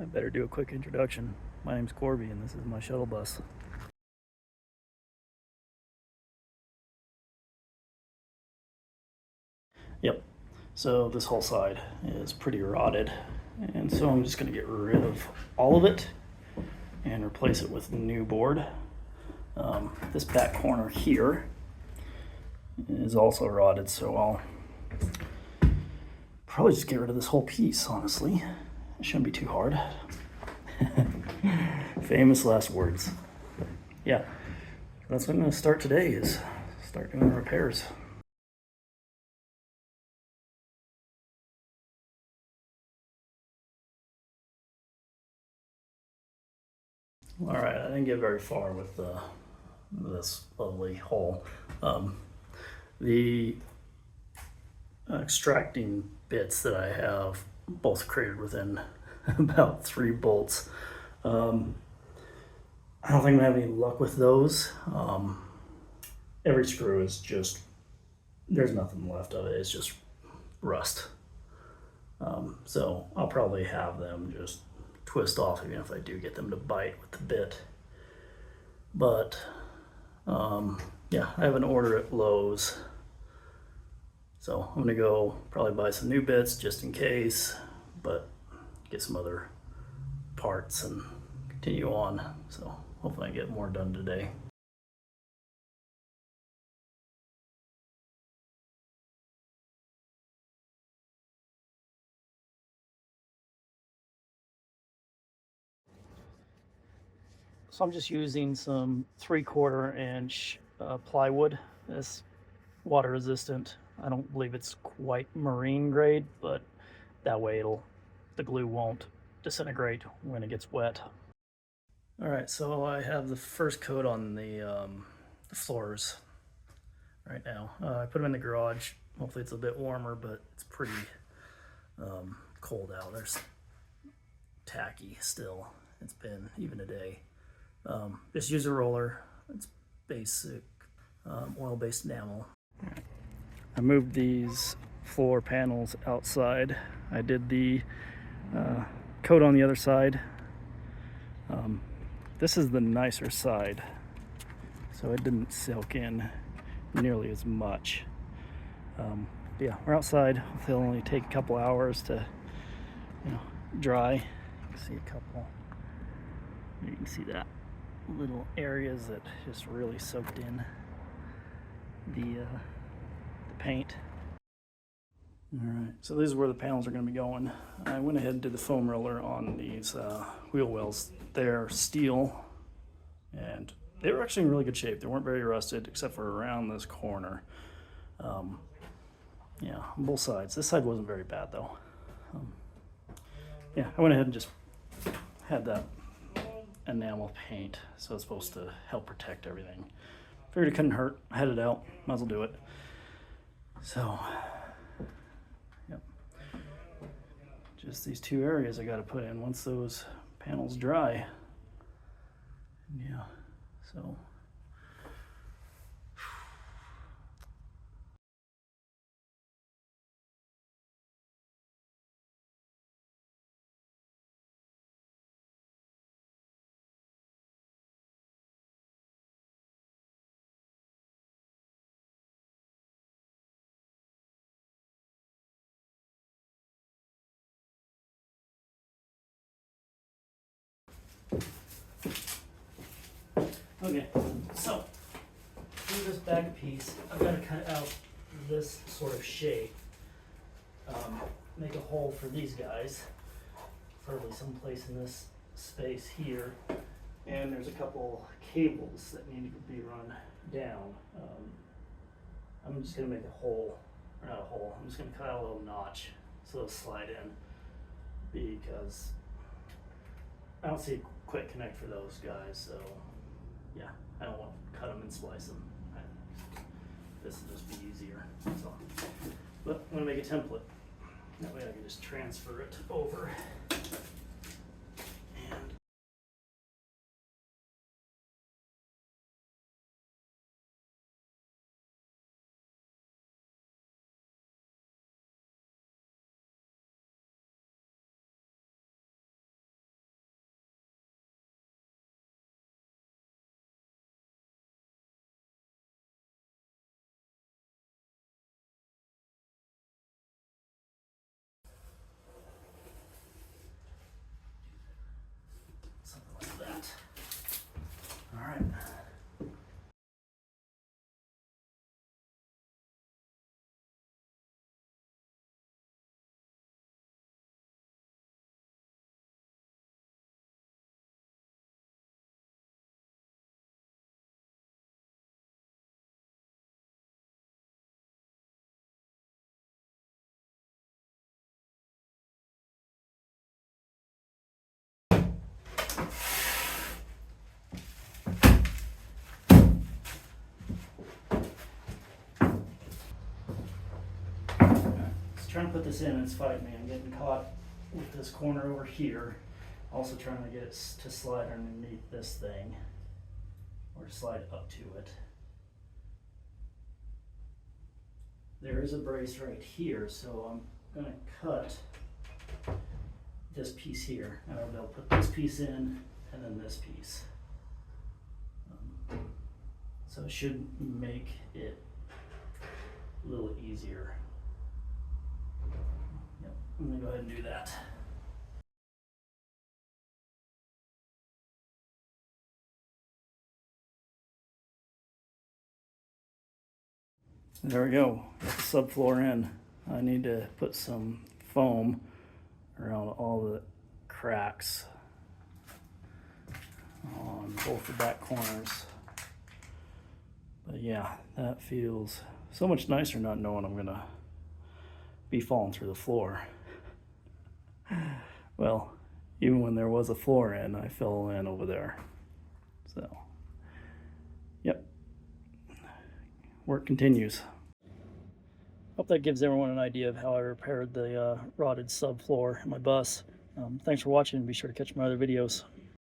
I better do a quick introduction. My name's Corby and this is my shuttle bus. Yep, so this whole side is pretty rotted, and so I'm just going to get rid of all of it and replace it with new board. This back corner here is also rotted, so I'll probably just get rid of this whole piece, honestly. It shouldn't be too hard. Famous last words. Yeah, that's what I'm going to start today, is start doing repairs. All right, I didn't get very far with this lovely hole. The extracting bits that I have both created within about 3 bolts. I don't think I'm gonna have any luck with those. Every screw is just, there's nothing left of it, it's just rust. So I'll probably have them just twist off even if I do get them to bite with the bit. But yeah, I have an order at Lowe's, so I'm gonna go probably buy some new bits just in case, but get some other parts and continue on. So hopefully I get more done today. So I'm just using some 3/4 inch plywood. It's water resistant. I don't believe it's quite marine grade, but that way the glue won't disintegrate when it gets wet. All right, so I have the first coat on the floors right now. I put them in the garage. Hopefully it's a bit warmer, but it's pretty cold out. There's tacky still. It's been even a day. Just use a roller. It's basic oil-based enamel. I moved these floor panels outside. I did the coat on the other side. This is the nicer side, so it didn't silk in nearly as much. Yeah, we're outside. It'll only take a couple hours to, dry. You can see a couple. You can see that little areas that just really soaked in the paint. All right, so this is where the panels are going to be going. I went ahead and did the foam roller on these wheel wells. They're steel, and they were actually in really good shape. They weren't very rusted, except for around this corner. Yeah, on both sides. This side wasn't very bad, though. Yeah, I went ahead and just had that enamel paint, so it's supposed to help protect everything. Figured it couldn't hurt. I had it out. Might as well do it. So, yep. Just these 2 areas I got to put in once those panels dry. Yeah, so. Okay, so here's this back piece. I've got to cut out this sort of shape. Make a hole for these guys, probably someplace in this space here. And there's a couple cables that need to be run down. I'm just gonna make a hole, or not a hole, I'm just gonna cut out a little notch so it'll slide in, because I don't see a quick connect for those guys, so yeah, I don't want to cut them and splice them. This will just be easier, so. But I'm gonna make a template. That way I can just transfer it over. put this in, it's fighting me. I'm getting caught with this corner over here. Also trying to get it to slide underneath this thing, or slide up to it. There is a brace right here, so I'm gonna cut this piece here, and I'll be able to put this piece in, and then this piece. So it should make it a little easier. Yep, I'm gonna go ahead and do that. There we go, got the subfloor in. I need to put some foam around all the cracks on both the back corners. But yeah, that feels so much nicer not knowing I'm gonna be falling through the floor. Well, even when there was a floor in, I fell in over there. So, yep, work continues. Hope that gives everyone an idea of how I repaired the rotted subfloor in my bus. Thanks for watching, and be sure to catch my other videos.